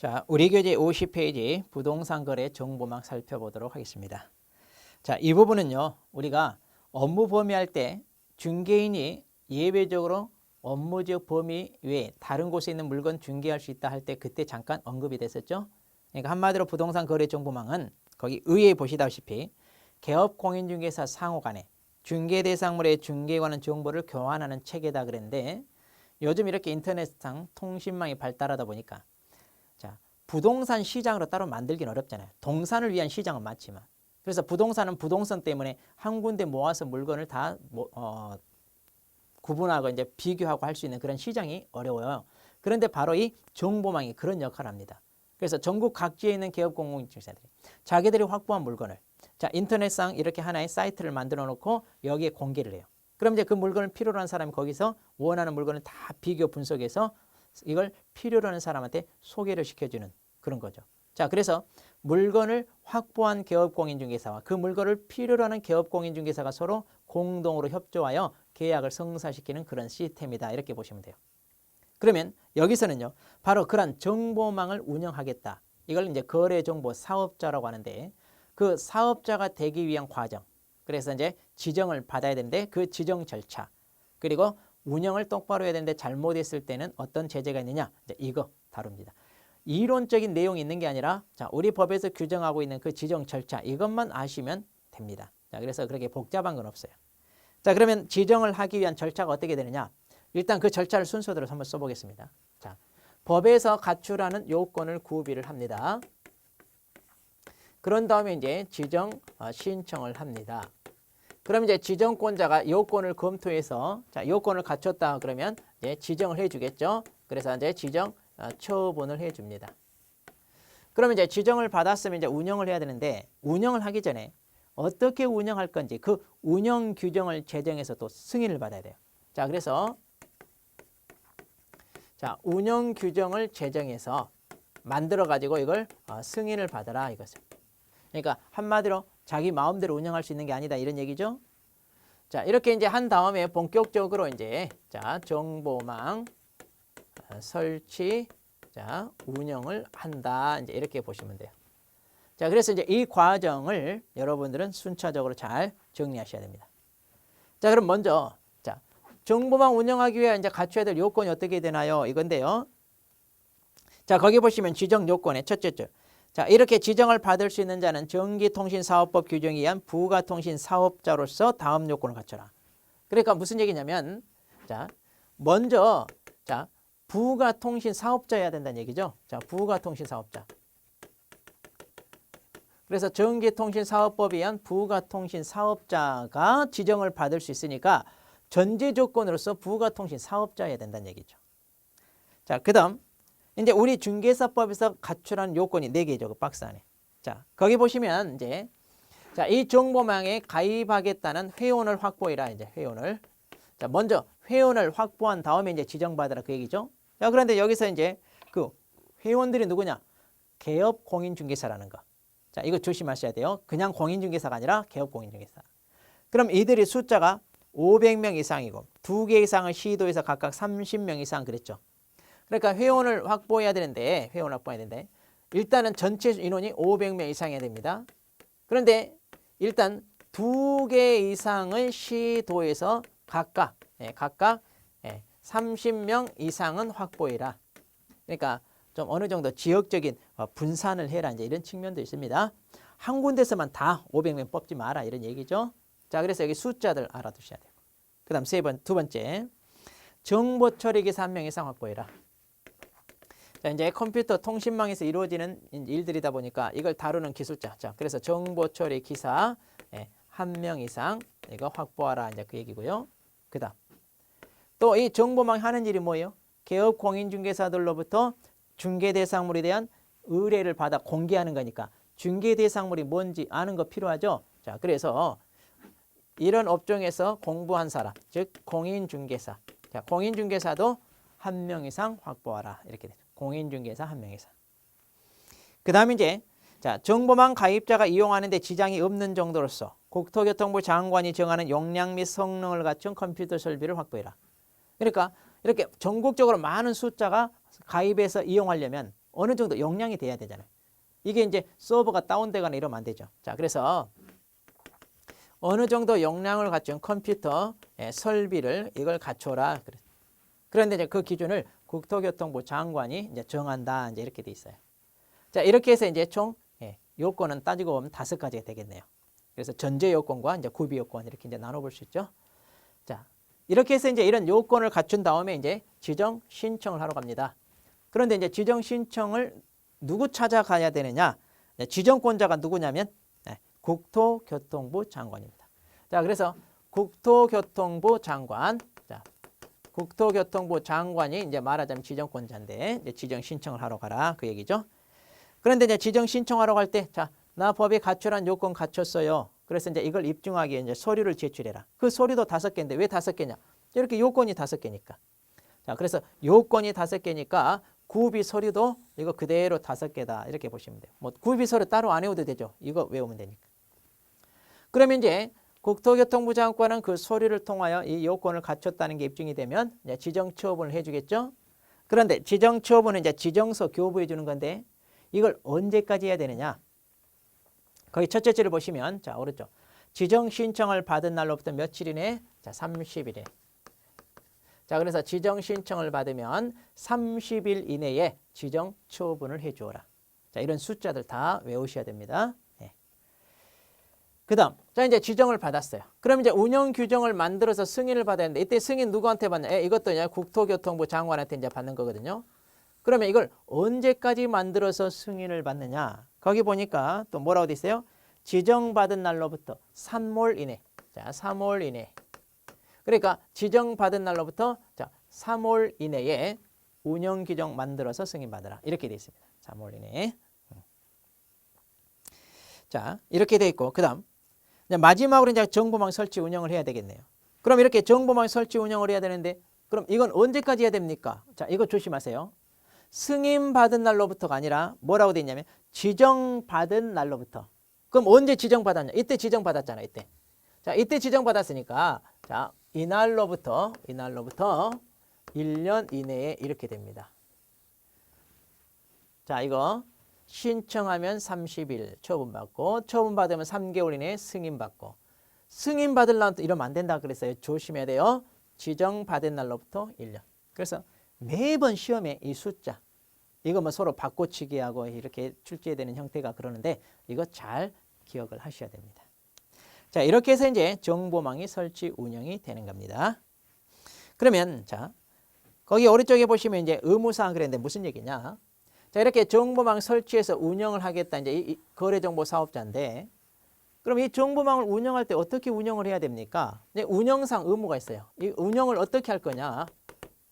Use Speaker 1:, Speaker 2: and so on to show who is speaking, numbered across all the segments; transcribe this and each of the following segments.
Speaker 1: 자, 우리 교재 50페이지 부동산 거래 정보망 살펴보도록 하겠습니다. 자, 이 부분은요, 우리가 업무 범위할 때 중개인이 예외적으로 업무적 범위 외에 다른 곳에 있는 물건 중개할 수 있다 할 때 그때 잠깐 언급이 됐었죠. 그러니까 한마디로 부동산 거래 정보망은 거기 의에 보시다시피 개업 공인중개사 상호 간에 중개 대상물의 중개에 관한 정보를 교환하는 체계다 그랬는데 요즘 이렇게 인터넷상 통신망이 발달하다 보니까 자, 부동산 시장으로 따로 만들긴 어렵잖아요. 동산을 위한 시장은 맞지만. 그래서 부동산은 부동산 때문에 한 군데 모아서 물건을 다 구분하고 이제 비교하고 할 수 있는 그런 시장이 어려워요. 그런데 바로 이 정보망이 그런 역할을 합니다. 그래서 전국 각지에 있는 기업 공공중개사들이 자기들이 확보한 물건을 자, 인터넷상 이렇게 하나의 사이트를 만들어 놓고 여기에 공개를 해요. 그럼 이제 그 물건을 필요로 하는 사람이 거기서 원하는 물건을 다 비교 분석해서 이걸 필요로 하는 사람한테 소개를 시켜주는 그런 거죠. 자, 그래서 물건을 확보한 개업공인중개사와 그 물건을 필요로 하는 개업공인중개사가 서로 공동으로 협조하여 계약을 성사시키는 그런 시스템이다. 이렇게 보시면 돼요. 그러면 여기서는요, 바로 그런 정보망을 운영하겠다. 이걸 이제 거래정보 사업자라고 하는데 그 사업자가 되기 위한 과정. 그래서 이제 지정을 받아야 되는데 그 지정 절차. 그리고 운영을 똑바로 해야 되는데 잘못했을 때는 어떤 제재가 있느냐. 이제 이거 다룹니다. 이론적인 내용이 있는 게 아니라 자, 우리 법에서 규정하고 있는 그 지정 절차 이것만 아시면 됩니다. 자, 그래서 그렇게 복잡한 건 없어요. 자, 그러면 지정을 하기 위한 절차가 어떻게 되느냐. 일단 그 절차를 순서대로 한번 써보겠습니다. 자, 법에서 갖추라는 요건을 구비를 합니다. 그런 다음에 이제 지정 신청을 합니다. 그럼 이제 지정권자가 요건을 검토해서 자, 요건을 갖췄다 그러면 이제 지정을 해주겠죠. 그래서 이제 지정 처분을 해줍니다. 그러면 이제 지정을 받았으면 이제 운영을 해야 되는데 운영을 하기 전에 어떻게 운영할 건지 그 운영 규정을 제정해서 또 승인을 받아야 돼요. 자, 그래서 자, 운영 규정을 제정해서 만들어 가지고 이걸 승인을 받아라 이것을. 그러니까 한마디로 자기 마음대로 운영할 수 있는 게 아니다 이런 얘기죠. 자, 이렇게 이제 한 다음에 본격적으로 이제 자, 정보망 설치 자, 운영을 한다. 이제 이렇게 보시면 돼요. 자, 그래서 이제 이 과정을 여러분들은 순차적으로 잘 정리하셔야 됩니다. 자, 그럼 먼저 자, 정보망 운영하기 위해 이제 갖춰야 될 요건이 어떻게 되나요? 이건데요. 자, 거기 보시면 지정 요건의 첫째 줄. 자, 이렇게 지정을 받을 수 있는 자는 전기통신사업법 규정에 의한 부가통신사업자로서 다음 요건을 갖춰라. 그러니까 무슨 얘기냐면 자, 먼저 자, 부가통신사업자여야 된다는 얘기죠. 자, 부가통신사업자. 그래서 전기통신사업법에 의한 부가통신사업자가 지정을 받을 수 있으니까 전제조건으로서 부가통신사업자여야 된다는 얘기죠. 자, 그 다음 이제 우리 중개사법에서 갖추라는 요건이 4개죠. 그 박스 안에. 자, 거기 보시면 이제 자, 이 정보망에 가입하겠다는 회원을 확보해라. 이제 회원을. 자, 먼저 회원을 확보한 다음에 이제 지정받으라 그 얘기죠. 자, 그런데 여기서 이제 그 회원들이 누구냐? 개업 공인중개사라는 거. 자, 이거 조심하셔야 돼요. 그냥 공인중개사가 아니라 개업 공인중개사. 그럼 이들이 숫자가 500명 이상이고 2개 이상을 시도해서 각각 30명 이상 그랬죠. 그러니까 회원을 확보해야 되는데 일단은 전체 인원이 500명 이상이어야 됩니다. 그런데 일단 2개 이상을 시도해서 각각 30명 이상은 확보해라. 그러니까 좀 어느 정도 지역적인 분산을 해라 이제 이런 측면도 있습니다. 한 군데서만 다 500명 뽑지 마라 이런 얘기죠. 자, 그래서 여기 숫자들 알아두셔야 돼요. 그다음 두 번째 정보 처리 기사 1명 이상 확보해라. 자, 이제 컴퓨터 통신망에서 이루어지는 일들이다 보니까 이걸 다루는 기술자. 자, 그래서 정보 처리 기사 1명 이상 이거 확보하라 이제 그 얘기고요. 그다음 또 이 정보망 하는 일이 뭐예요? 개업 공인중개사들로부터 중개 대상물에 대한 의뢰를 받아 공개하는 거니까 중개 대상물이 뭔지 아는 거 필요하죠. 자, 그래서 이런 업종에서 공부한 사람, 즉 공인중개사. 자, 공인중개사도 1명 이상 확보하라 이렇게 되죠. 공인중개사 1명 이상. 그다음에 이제 자, 정보망 가입자가 이용하는데 지장이 없는 정도로서 국토교통부 장관이 정하는 용량 및 성능을 갖춘 컴퓨터 설비를 확보해라. 그러니까 이렇게 전국적으로 많은 숫자가 가입해서 이용하려면 어느 정도 용량이 돼야 되잖아요. 이게 이제 서버가 다운되거나 이러면 안 되죠. 자, 그래서 어느 정도 용량을 갖춘 컴퓨터 설비를 이걸 갖춰라. 그런데 이제 그 기준을 국토교통부 장관이 이제 정한다. 이제 이렇게 돼 있어요. 자, 이렇게 해서 이제 총 요건은 따지고 보면 5가지가 되겠네요. 그래서 전제 요건과 이제 구비 요건 이렇게 이제 나눠볼 수 있죠. 자, 이렇게 해서 이제 이런 요건을 갖춘 다음에 이제 지정 신청을 하러 갑니다. 그런데 이제 지정 신청을 누구 찾아가야 되느냐? 지정권자가 누구냐면 국토교통부 장관입니다. 자, 그래서 국토교통부 장관, 자, 국토교통부 장관이 이제 말하자면 지정권자인데 이제 지정 신청을 하러 가라 그 얘기죠. 그런데 이제 지정 신청하러 갈 때, 자, 나 법에 갖추란 요건 갖췄어요. 그래서 이제 이걸 입증하기에 이제 서류를 제출해라. 그 서류도 5개인데 왜 5개냐? 이렇게 요건이 5개니까. 자, 그래서 요건이 5개니까 구비 서류도 이거 그대로 5개다 이렇게 보시면 돼요. 뭐 구비 서류 따로 안 외워도 되죠. 이거 외우면 되니까. 그러면 이제 국토교통부 장관은 그 서류를 통하여 이 요건을 갖췄다는 게 입증이 되면 이제 지정 처분을 해주겠죠. 그런데 지정 처분은 이제 지정서 교부해 주는 건데 이걸 언제까지 해야 되느냐? 거기 첫째 줄을 보시면 자, 오른쪽. 지정 신청을 받은 날로부터 며칠 이내? 자, 30일에. 자, 그래서 지정 신청을 받으면 30일 이내에 지정 처분을 해 주어라. 자, 이런 숫자들 다 외우셔야 됩니다. 그다음, 자, 이제 지정을 받았어요. 그럼 이제 운영 규정을 만들어서 승인을 받아야 하는데 이때 승인 누구한테 받냐? 이것도 이제 국토교통부 장관한테 이제 받는 거거든요. 그러면 이걸 언제까지 만들어서 승인을 받느냐? 거기 보니까 또 뭐라고 돼 있어요? 지정받은 날로부터 3월 이내. 자, 3월 이내. 그러니까 지정받은 날로부터 자, 3월 이내에 운영 규정 만들어서 승인받으라. 이렇게 돼 있습니다. 3월 이내에. 자, 이렇게 돼 있고 그다음 마지막으로 이제 정보망 설치 운영을 해야 되겠네요. 그럼 이렇게 정보망 설치 운영을 해야 되는데 그럼 이건 언제까지 해야 됩니까? 자, 이거 조심하세요. 승인받은 날로부터가 아니라 뭐라고 돼 있냐면 지정받은 날로부터. 그럼 언제 지정받았냐? 이때 지정받았잖아, 이때. 자, 이때 지정받았으니까 자, 이날로부터 1년 이내에 이렇게 됩니다. 자, 이거 신청하면 30일 처분받고 처분받으면 3개월 이내에 승인받고 승인받으려면 이러면 안 된다 그랬어요. 조심해야 돼요. 지정받은 날로부터 1년. 그래서 매번 시험에 이 숫자 이거 뭐 서로 바꿔치기 하고 이렇게 출제되는 형태가 그러는데 이거 잘 기억을 하셔야 됩니다. 자, 이렇게 해서 이제 정보망이 설치 운영이 되는 겁니다. 그러면 자, 거기 오른쪽에 보시면 이제 의무사항 그랬는데 무슨 얘기냐? 자, 이렇게 정보망 설치해서 운영을 하겠다 이제 이 거래정보 사업자인데 그럼 이 정보망을 운영할 때 어떻게 운영을 해야 됩니까? 운영상 의무가 있어요. 이 운영을 어떻게 할 거냐?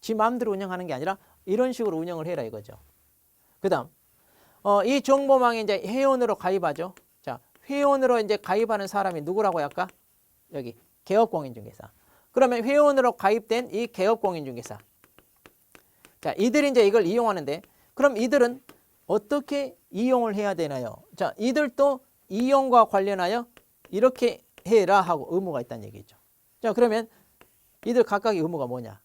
Speaker 1: 지 마음대로 운영하는 게 아니라 이런 식으로 운영을 해라 이거죠. 그다음 이 정보망에 이제 회원으로 가입하죠. 자, 회원으로 이제 가입하는 사람이 누구라고 할까? 여기 개업공인중개사. 그러면 회원으로 가입된 이 개업공인중개사. 자, 이들이 이제 이걸 이용하는데 그럼 이들은 어떻게 이용을 해야 되나요? 자, 이들도 이용과 관련하여 이렇게 해라 하고 의무가 있다는 얘기죠. 자, 그러면 이들 각각의 의무가 뭐냐?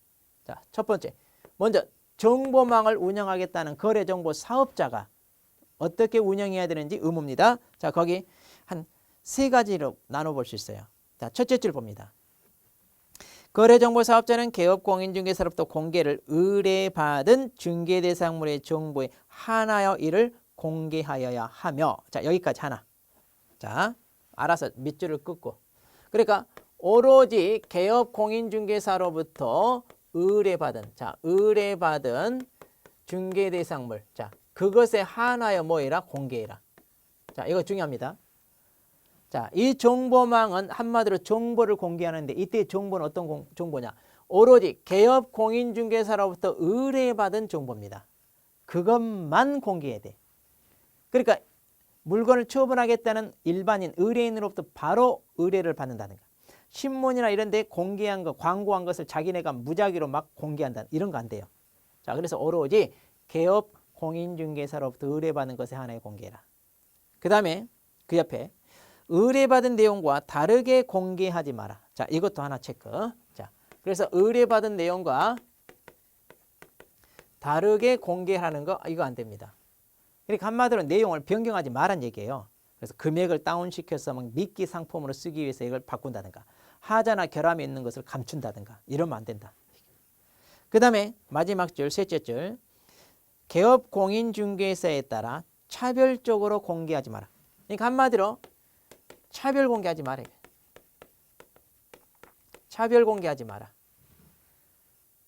Speaker 1: 자, 첫 번째. 먼저 정보망을 운영하겠다는 거래정보 사업자가 어떻게 운영해야 되는지 의무입니다. 자, 거기 한 3가지로 나눠볼 수 있어요. 자, 첫째 줄 봅니다. 거래정보 사업자는 개업공인중개사로부터 공개를 의뢰받은 중개대상물의 정보에 한하여 이를 공개하여야 하며 자, 여기까지 하나. 자, 알아서 밑줄을 긋고 그러니까 오로지 개업공인중개사로부터 의뢰받은 중개대상물 자, 그것에 한하여 뭐해라? 공개해라. 자, 이거 중요합니다. 자, 이 정보망은 한마디로 정보를 공개하는데 이때 정보는 어떤 정보냐? 오로지 개업공인중개사로부터 의뢰받은 정보입니다. 그것만 공개해야 돼. 그러니까 물건을 처분하겠다는 일반인 의뢰인으로부터 바로 의뢰를 받는다든가 신문이나 이런 데 공개한 거, 광고한 것을 자기네가 무작위로 막 공개한다. 이런 거 안 돼요. 자, 그래서 오로지 개업공인중개사로부터 의뢰받은 것에 한하여 공개해라. 그 다음에 그 옆에 의뢰받은 내용과 다르게 공개하지 마라. 자, 이것도 하나 체크. 자, 그래서 의뢰받은 내용과 다르게 공개하는 거 이거 안 됩니다. 그러니까 한마디로 내용을 변경하지 말란 얘기예요. 그래서 금액을 다운시켜서 막 미끼 상품으로 쓰기 위해서 이걸 바꾼다든가 하자나 결함이 있는 것을 감춘다든가 이러면 안 된다. 그 다음에 마지막 줄, 셋째 줄. 개업 공인중개사에 따라 차별적으로 공개하지 마라. 그러니까 한마디로 차별 공개하지 마라. 차별 공개하지 마라.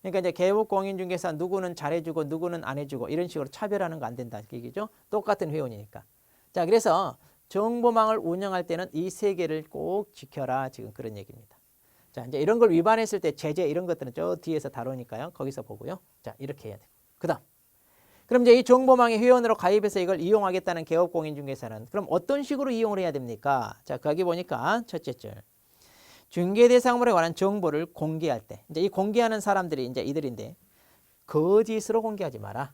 Speaker 1: 그러니까 이제 개업 공인중개사 누구는 잘해주고 누구는 안 해주고 이런 식으로 차별하는 거 안 된다. 얘기죠. 똑같은 회원이니까. 자, 그래서 정보망을 운영할 때는 이 세 개를 꼭 지켜라. 지금 그런 얘기입니다. 자, 이제 이런 걸 위반했을 때 제재 이런 것들은 저 뒤에서 다루니까요. 거기서 보고요. 자, 이렇게 해야 돼요. 그 다음. 그럼 이제 이 정보망의 회원으로 가입해서 이걸 이용하겠다는 개업공인중개사는 그럼 어떤 식으로 이용을 해야 됩니까? 자, 거기 보니까 첫째 줄. 중개 대상물에 관한 정보를 공개할 때 이제 이 공개하는 사람들이 이제 이들인데 거짓으로 공개하지 마라.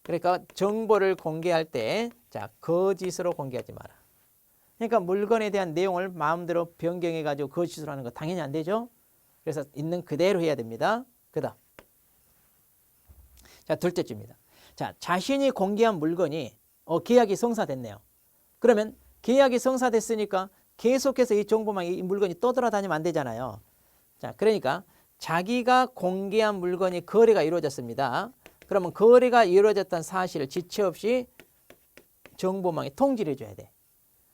Speaker 1: 그러니까 정보를 공개할 때 자, 거짓으로 공개하지 마라. 그러니까 물건에 대한 내용을 마음대로 변경해 가지고 거짓으로 하는 거 당연히 안 되죠. 그래서 있는 그대로 해야 됩니다. 그다음. 자, 둘째 줄입니다. 자, 자신이 공개한 물건이 계약이 성사됐네요. 그러면 계약이 성사됐으니까 계속해서 이 정보망에 이 물건이 떠돌아다니면 안 되잖아요. 자, 그러니까 자기가 공개한 물건이 거래가 이루어졌습니다. 그러면 거래가 이루어졌다는 사실을 지체 없이 정보망에 통지를 해줘야 돼.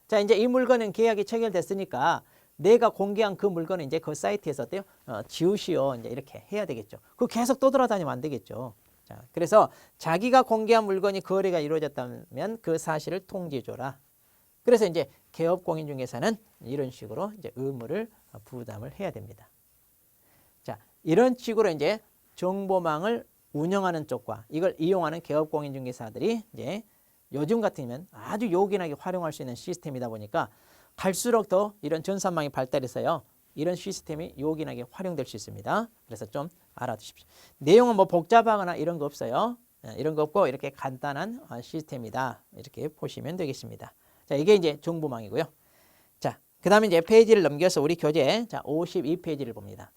Speaker 1: 자, 이제 이 물건은 계약이 체결됐으니까 내가 공개한 그 물건은 이제 그 사이트에서 어때요? 지우시오. 이제 이렇게 해야 되겠죠. 그거 계속 떠돌아다니면 안 되겠죠. 자, 그래서 자기가 공개한 물건이 거래가 이루어졌다면 그 사실을 통지해줘라. 그래서 이제 개업공인중개사는 이런 식으로 이제 의무를 부담을 해야 됩니다. 자, 이런 식으로 이제 정보망을 운영하는 쪽과 이걸 이용하는 개업공인중개사들이 이제 요즘 같으면 아주 요긴하게 활용할 수 있는 시스템이다 보니까 갈수록 더 이런 전산망이 발달해서요. 이런 시스템이 요긴하게 활용될 수 있습니다. 그래서 좀 알아두십시오. 내용은 뭐 복잡하거나 이런 거 없어요. 이런 거 없고 이렇게 간단한 시스템이다. 이렇게 보시면 되겠습니다. 자, 이게 이제 정보망이고요. 자, 그 다음에 이제 페이지를 넘겨서 우리 교재 자 52페이지를 봅니다.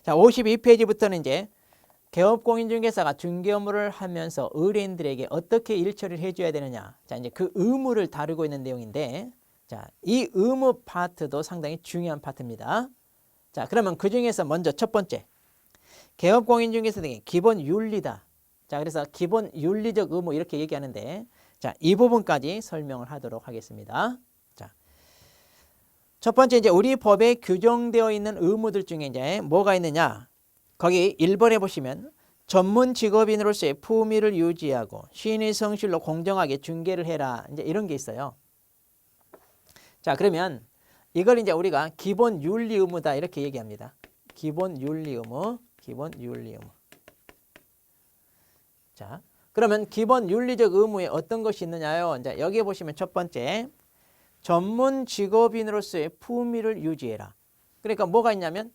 Speaker 1: 자, 52페이지부터는 이제 개업공인중개사가 중개 업무를 하면서 의뢰인들에게 어떻게 일처리를 해줘야 되느냐. 자, 이제 그 의무를 다루고 있는 내용인데, 자, 이 의무 파트도 상당히 중요한 파트입니다. 자, 그러면 그 중에서 먼저 첫 번째, 개업공인중개사 등의 기본 윤리다. 자, 그래서 기본 윤리적 의무 이렇게 얘기하는데, 자, 이 부분까지 설명을 하도록 하겠습니다. 자, 첫 번째 이제 우리 법에 규정되어 있는 의무들 중에 이제 뭐가 있느냐? 거기 1번에 보시면 전문 직업인으로서의 품위를 유지하고 시인의 성실로 공정하게 중개를 해라. 이제 이런 게 있어요. 자, 그러면 이걸 이제 우리가 기본 윤리 의무다 이렇게 얘기합니다. 기본 윤리 의무, 기본 윤리 의무. 자, 그러면 기본 윤리적 의무에 어떤 것이 있느냐요? 이제 여기에 보시면 첫 번째, 전문 직업인으로서의 품위를 유지해라. 그러니까 뭐가 있냐면,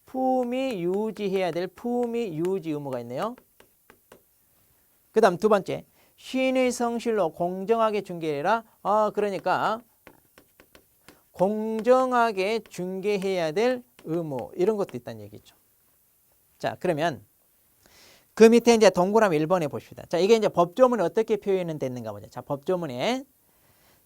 Speaker 1: 품위 유지해야 될 품위 유지 의무가 있네요. 그 다음 두 번째, 시인의 성실로 공정하게 중개해라. 그러니까 공정하게 중개해야 될 의무 이런 것도 있다는 얘기죠. 자, 그러면 그 밑에 이제 동그라미 1번에 봅시다. 자, 이게 이제 법조문에 어떻게 표현은 됐는가 보자. 자, 법조문에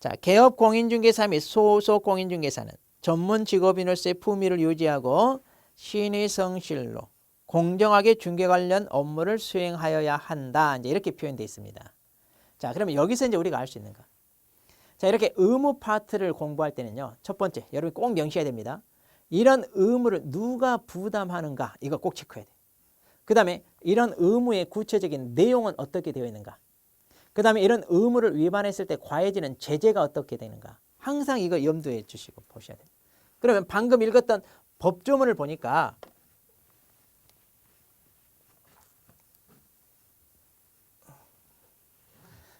Speaker 1: 자, 개업 공인중개사 및 소속 공인중개사는 전문 직업인으로서의 품위를 유지하고 시인의 성실로 공정하게 중개 관련 업무를 수행하여야 한다. 이제 이렇게 표현되어 있습니다. 자, 그러면 여기서 이제 우리가 알 수 있는가? 자, 이렇게 의무 파트를 공부할 때는요. 첫 번째, 여러분이 꼭 명시해야 됩니다. 이런 의무를 누가 부담하는가? 이거 꼭 체크해야 돼요. 그 다음에 이런 의무의 구체적인 내용은 어떻게 되어 있는가? 그 다음에 이런 의무를 위반했을 때 과해지는 제재가 어떻게 되는가? 항상 이거 염두에 주시고 보셔야 돼요. 그러면 방금 읽었던 법조문을 보니까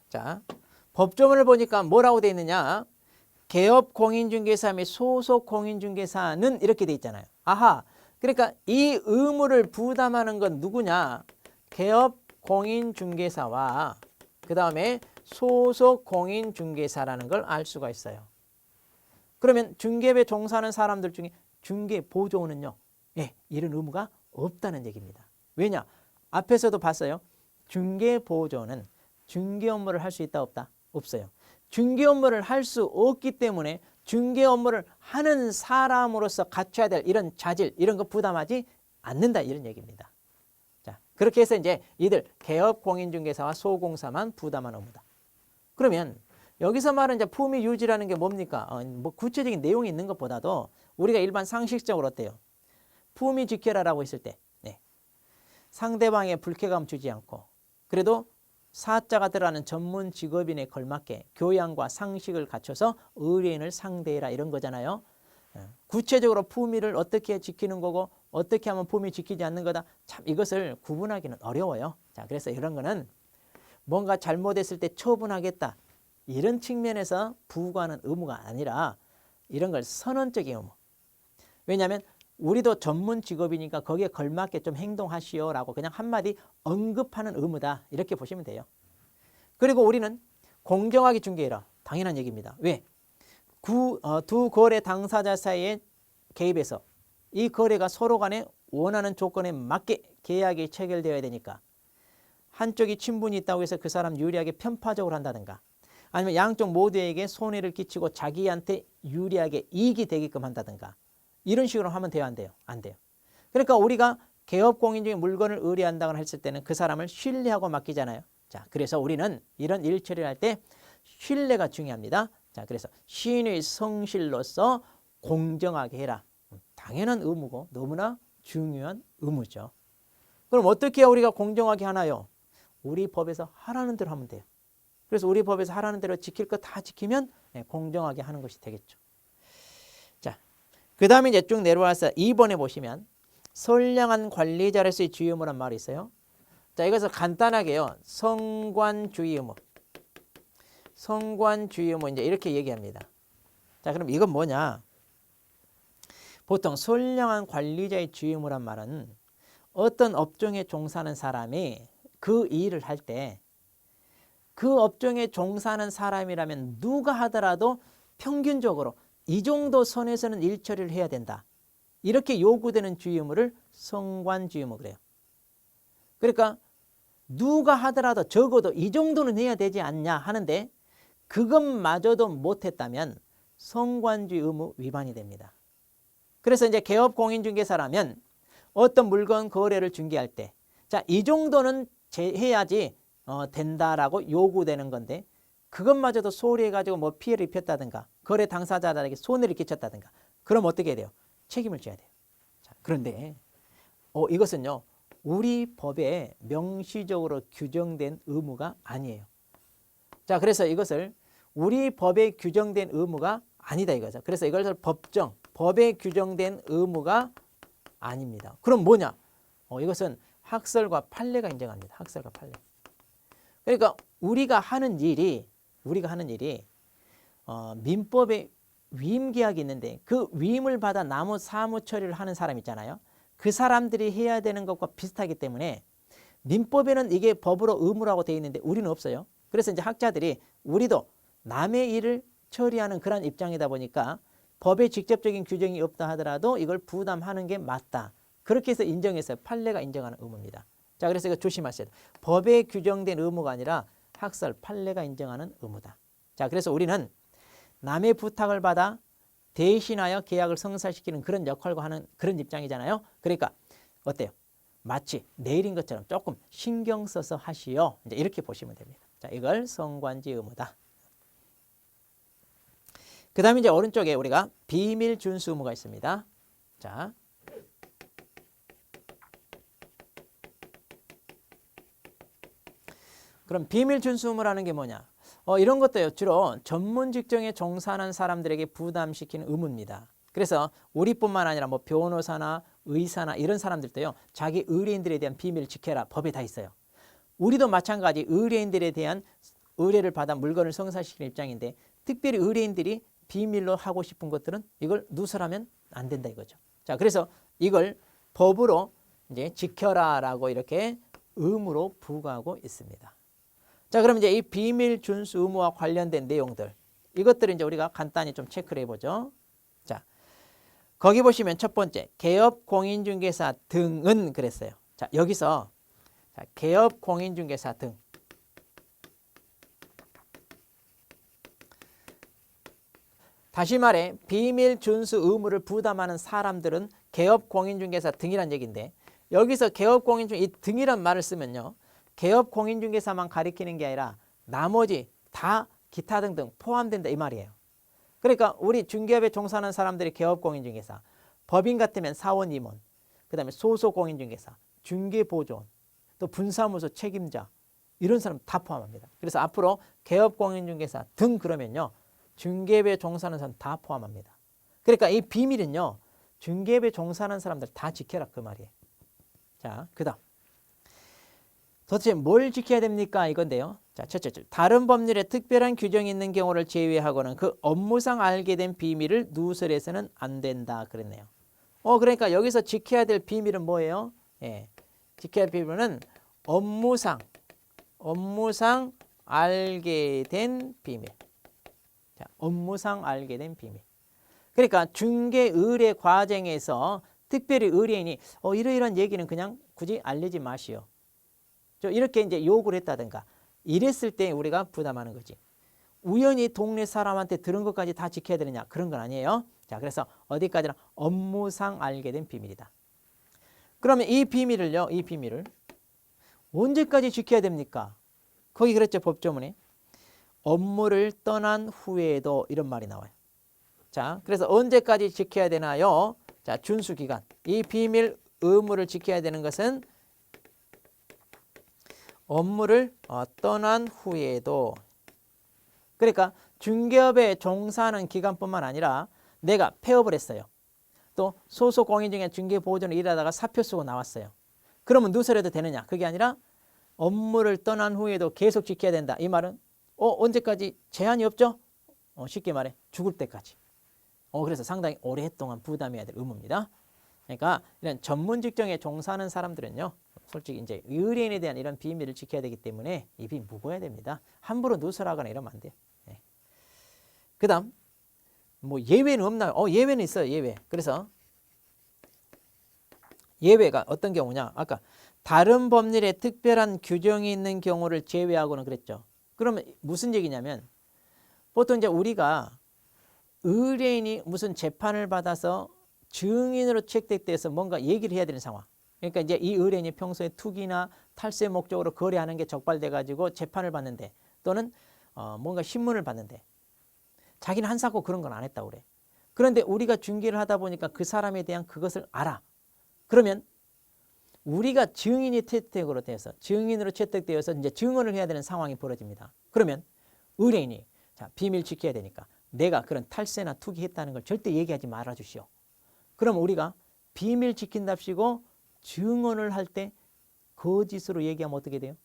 Speaker 1: 자, 법조문을 보니까 뭐라고 되어 있느냐? 개업 공인중개사 및 소속 공인중개사는 이렇게 되어 있잖아요. 아하, 그러니까 이 의무를 부담하는 건 누구냐? 개업 공인중개사와 그 다음에 소속 공인중개사라는 걸 알 수가 있어요. 그러면 중개업에 종사하는 사람들 중에 중개보조원은요. 이런 의무가 없다는 얘기입니다. 왜냐? 앞에서도 봤어요. 중개보조원은 중개 업무를 할 수 있다 없다? 없어요. 중개 업무를 할 수 없기 때문에 중개 업무를 하는 사람으로서 갖춰야 될 이런 자질 이런 거 부담하지 않는다 이런 얘기입니다. 자, 그렇게 해서 이제 이들 개업 공인중개사와 소공사만 부담한 업무다. 그러면 여기서 말하는 이제 품위 유지라는 게 뭡니까? 뭐 구체적인 내용이 있는 것보다도 우리가 일반 상식적으로 어때요? 품위 지켜라라고 했을 때 상대방의 불쾌감 주지 않고 그래도 사자가 들어가는 전문 직업인에 걸맞게 교양과 상식을 갖춰서 의뢰인을 상대해라 이런 거잖아요. 구체적으로 품위를 어떻게 지키는 거고 어떻게 하면 품위 지키지 않는 거다. 참 이것을 구분하기는 어려워요. 자, 그래서 이런 거는 뭔가 잘못했을 때 처분하겠다. 이런 측면에서 부과하는 의무가 아니라 이런 걸 선언적인 의무. 왜냐하면 우리도 전문 직업이니까 거기에 걸맞게 좀 행동하시오라고 그냥 한마디 언급하는 의무다. 이렇게 보시면 돼요. 그리고 우리는 공정하게 중개해라. 당연한 얘기입니다. 왜? 두 거래 당사자 사이에 개입해서 이 거래가 서로 간에 원하는 조건에 맞게 계약이 체결되어야 되니까 한쪽이 친분이 있다고 해서 그 사람 유리하게 편파적으로 한다든가 아니면 양쪽 모두에게 손해를 끼치고 자기한테 유리하게 이익이 되게끔 한다든가 이런 식으로 하면 돼요, 안 돼요? 안 돼요. 그러니까 우리가 개업 공인 중에 물건을 의뢰한다고 했을 때는 그 사람을 신뢰하고 맡기잖아요. 자, 그래서 우리는 이런 일 처리를 할 때 신뢰가 중요합니다. 자, 그래서 신의 성실로서 공정하게 해라. 당연한 의무고 너무나 중요한 의무죠. 그럼 어떻게 해야 우리가 공정하게 하나요? 우리 법에서 하라는 대로 하면 돼요. 그래서 우리 법에서 하라는 대로 지킬 거 다 지키면 공정하게 하는 것이 되겠죠. 자, 그 다음에 이제 쭉 내려와서 2번에 보시면 선량한 관리자로서의 주의 의무란 말이 있어요. 자, 이것을 간단하게요. 성관주의 의무. 성관주의 의무 이제 이렇게 얘기합니다. 자, 그럼 이건 뭐냐? 보통 선량한 관리자의 주의 의무란 말은 어떤 업종에 종사하는 사람이 그 일을 할 때 그 업종에 종사하는 사람이라면 누가 하더라도 평균적으로 이 정도 선에서는 일 처리를 해야 된다. 이렇게 요구되는 주의 의무를 성관주의 의무 그래요. 그러니까 누가 하더라도 적어도 이 정도는 해야 되지 않냐 하는데 그것마저도 못했다면 성관주의 의무 위반이 됩니다. 그래서 이제 개업 공인중개사라면 어떤 물건 거래를 중개할 때 자, 이 정도는 해야지 된다라고 요구되는 건데 그것마저도 소홀히 해가지고 뭐 피해를 입혔다든가 거래 당사자들에게 손해를 끼쳤다든가 그럼 어떻게 해야 돼요? 책임을 져야 돼요. 자, 그런데 이것은요 우리 법에 명시적으로 규정된 의무가 아니에요. 자, 그래서 이것을 우리 법에 규정된 의무가 아니다 이거죠. 그래서 이것을 법에 규정된 의무가 아닙니다. 그럼 뭐냐? 이것은 학설과 판례가 인정합니다. 학설과 판례. 그러니까 우리가 하는 일이 민법에 위임계약이 있는데 그 위임을 받아 나무 사무 처리를 하는 사람 있잖아요. 그 사람들이 해야 되는 것과 비슷하기 때문에 민법에는 이게 법으로 의무라고 되어 있는데 우리는 없어요. 그래서 이제 학자들이 우리도 남의 일을 처리하는 그런 입장이다 보니까 법에 직접적인 규정이 없다 하더라도 이걸 부담하는 게 맞다. 그렇게 해서 인정했어요. 판례가 인정하는 의무입니다. 자, 그래서 이거 조심하셔야 돼요. 법에 규정된 의무가 아니라 학설, 판례가 인정하는 의무다. 자, 그래서 우리는 남의 부탁을 받아 대신하여 계약을 성사시키는 그런 역할과 하는 그런 입장이잖아요. 그러니까 어때요? 마치 내일인 것처럼 조금 신경 써서 하시오. 이제 이렇게 보시면 됩니다. 자, 이걸 성관지 의무다. 그 다음에 이제 오른쪽에 우리가 비밀 준수 의무가 있습니다. 자, 그럼 비밀 준수 의무라는 게 뭐냐? 이런 것도요. 주로 전문 직종에 종사하는 사람들에게 부담시키는 의무입니다. 그래서 우리뿐만 아니라 뭐 변호사나 의사나 이런 사람들도요. 자기 의뢰인들에 대한 비밀을 지켜라. 법에 다 있어요. 우리도 마찬가지 의뢰인들에 대한 의뢰를 받아 물건을 성사시키는 입장인데 특별히 의뢰인들이 비밀로 하고 싶은 것들은 이걸 누설하면 안 된다 이거죠. 자, 그래서 이걸 법으로 이제 지켜라라고 이렇게 의무로 부과하고 있습니다. 자, 그럼 이제 이 비밀 준수 의무와 관련된 내용들 이것들을 이제 우리가 간단히 좀 체크를 해보죠. 자, 거기 보시면 첫 번째 개업 공인중개사 등은 그랬어요. 자, 여기서 개업 공인중개사 등 다시 말해 비밀 준수 의무를 부담하는 사람들은 개업 공인중개사 등이란 얘기인데 여기서 개업 공인중개사 이 등이란 말을 쓰면요. 개업 공인중개사만 가리키는 게 아니라 나머지 다 기타 등등 포함된다 이 말이에요. 그러니까 우리 중개업에 종사하는 사람들이 개업 공인중개사, 법인 같으면 사원 임원, 그다음에 소속 공인중개사, 중개보조원, 또 분사무소 책임자 이런 사람 다 포함합니다. 그래서 앞으로 개업 공인중개사 등 그러면요. 중개업에 종사하는 사람 다 포함합니다. 그러니까 이 비밀은요. 중개업에 종사하는 사람들 다 지켜라 그 말이에요. 자, 그다음 도대체 뭘 지켜야 됩니까? 이건데요. 자, 첫째 줄. 다른 법률에 특별한 규정이 있는 경우를 제외하고는 그 업무상 알게 된 비밀을 누설해서는 안 된다 그랬네요. 그러니까 여기서 지켜야 될 비밀은 뭐예요? 예. 지켜야 할 비밀은 업무상 알게 된 비밀. 자, 업무상 알게 된 비밀. 그러니까 중개 의뢰 과정에서 특별히 의뢰인이 이러이러한 얘기는 그냥 굳이 알리지 마시오. 이렇게 이제 요구를 했다든가 이랬을 때 우리가 부담하는 거지. 우연히 동네 사람한테 들은 것까지 다 지켜야 되느냐 그런 건 아니에요. 자, 그래서 어디까지나 업무상 알게 된 비밀이다. 그러면 이 비밀을요. 이 비밀을 언제까지 지켜야 됩니까? 거기 그랬죠. 법조문에. 업무를 떠난 후에도 이런 말이 나와요. 자, 그래서 언제까지 지켜야 되나요? 자, 준수기간. 이 비밀 의무를 지켜야 되는 것은 업무를 떠난 후에도. 그러니까 중개업에 종사하는 기간뿐만 아니라 내가 폐업을 했어요. 또 소속 공인중개 중개보조원을 일하다가 사표 쓰고 나왔어요. 그러면 누설해도 되느냐? 그게 아니라 업무를 떠난 후에도 계속 지켜야 된다. 이 말은 언제까지 제한이 없죠? 쉽게 말해 죽을 때까지. 그래서 상당히 오랫동안 부담해야 될 의무입니다. 그러니까 이런 전문 직종에 종사하는 사람들은요. 솔직히 이제 의뢰인에 대한 이런 비밀을 지켜야 되기 때문에 이 비밀 묵어야 됩니다. 함부로 누설하거나 이러면 안 돼요. 네. 그다음 뭐 예외는 없나요? 예외는 있어요. 예외. 그래서 예외가 어떤 경우냐? 아까 다른 법률에 특별한 규정이 있는 경우를 제외하고는 그랬죠. 그러면 무슨 얘기냐면 보통 이제 우리가 의뢰인이 무슨 재판을 받아서 증인으로 채택돼서 뭔가 얘기를 해야 되는 상황. 그러니까 이제 이 의뢰인이 평소에 투기나 탈세 목적으로 거래하는 게 적발돼 가지고 재판을 받는데 또는 뭔가 신문을 받는데 자기는 한 사고 그런 건 안 했다고 그래. 그런데 우리가 중개를 하다 보니까 그 사람에 대한 그것을 알아. 그러면 우리가 증인이 증인으로 채택되어서 이제 증언을 해야 되는 상황이 벌어집니다. 그러면 의뢰인이 자, 비밀 지켜야 되니까 내가 그런 탈세나 투기했다는 걸 절대 얘기하지 말아 주시오. 그럼 우리가 비밀 지킨답시고 증언을 할 때 거짓으로 얘기하면 어떻게 돼요?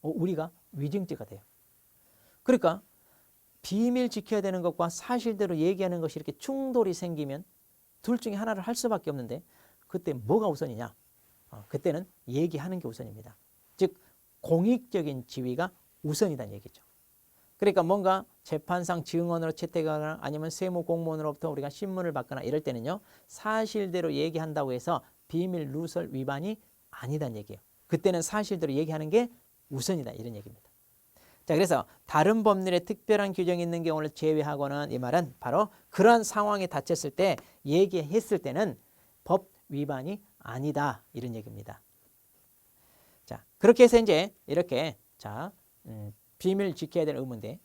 Speaker 1: 우리가 위증죄가 돼요. 그러니까 비밀 지켜야 되는 것과 사실대로 얘기하는 것이 이렇게 충돌이 생기면 둘 중에 하나를 할 수밖에 없는데 그때 뭐가 우선이냐? 그때는 얘기하는 게 우선입니다. 즉 공익적인 지위가 우선이라는 얘기죠. 그러니까 뭔가 재판상 증언으로 채택하거나 아니면 세무 공무원으로부터 우리가 신문을 받거나 이럴 때는요. 사실대로 얘기한다고 해서 비밀 누설 위반이 아니다는 얘기예요. 그때는 사실대로 얘기하는 게 우선이다 이런 얘기입니다. 자, 그래서 다른 법률에 특별한 규정이 있는 경우를 제외하고는 이 말은 바로 그러한 상황에 닥쳤을 때 얘기했을 때는 법 위반이 아니다 이런 얘기입니다. 자, 그렇게 해서 이제 이렇게 자 비밀 지켜야 되는 의무인데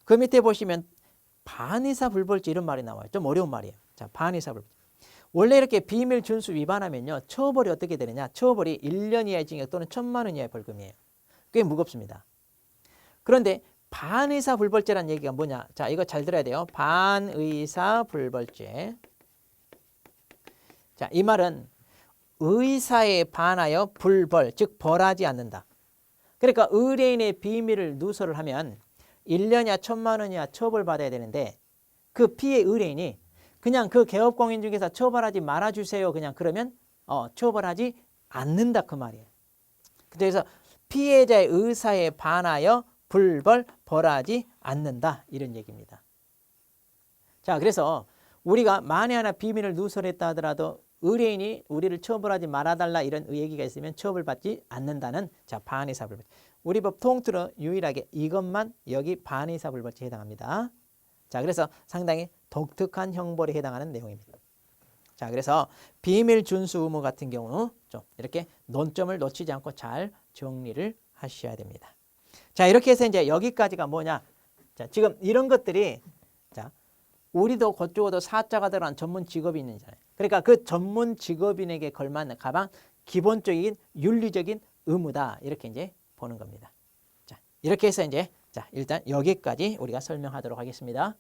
Speaker 1: 그 밑에 보시면 반의사 불벌죄 이런 말이 나와요. 좀 어려운 말이에요. 자, 반의사 불벌죄. 원래 이렇게 비밀 준수 위반하면요. 처벌이 어떻게 되느냐? 처벌이 1년 이하의 징역 또는 1,000만 원 이하의 벌금이에요. 꽤 무겁습니다. 그런데 반의사 불벌죄라는 얘기가 뭐냐? 자, 이거 잘 들어야 돼요. 반의사 불벌죄. 자, 이 말은 의사에 반하여 불벌, 즉 벌하지 않는다. 그러니까 의뢰인의 비밀을 누설을 하면 1년이야 1,000만 원이야 처벌받아야 되는데 그 피해 의뢰인이 그냥 그 개업공인중개사 처벌하지 말아주세요. 그냥 그러면 처벌하지 않는다 그 말이에요. 그래서 피해자의 의사에 반하여 불벌, 벌하지 않는다 이런 얘기입니다. 자, 그래서 우리가 만에 하나 비밀을 누설했다 하더라도 의뢰인이 우리를 처벌하지 말아달라 이런 얘기가 있으면 처벌받지 않는다는 자 반의사 불벌죄. 우리 법 통틀어 유일하게 이것만 여기 반의사 불벌죄에 해당합니다. 자, 그래서 상당히 독특한 형벌에 해당하는 내용입니다. 자, 그래서 비밀 준수 의무 같은 경우 좀 이렇게 논점을 놓치지 않고 잘 정리를 하셔야 됩니다. 자, 이렇게 해서 이제 여기까지가 뭐냐? 자, 지금 이런 것들이 자, 우리도 그쪽에도 사자가 들어간 전문 직업인이잖아요. 그러니까 그 전문 직업인에게 걸맞는 가장 기본적인 윤리적인 의무다. 이렇게 이제 보는 겁니다. 자, 이렇게 해서 이제 자, 일단 여기까지 우리가 설명하도록 하겠습니다.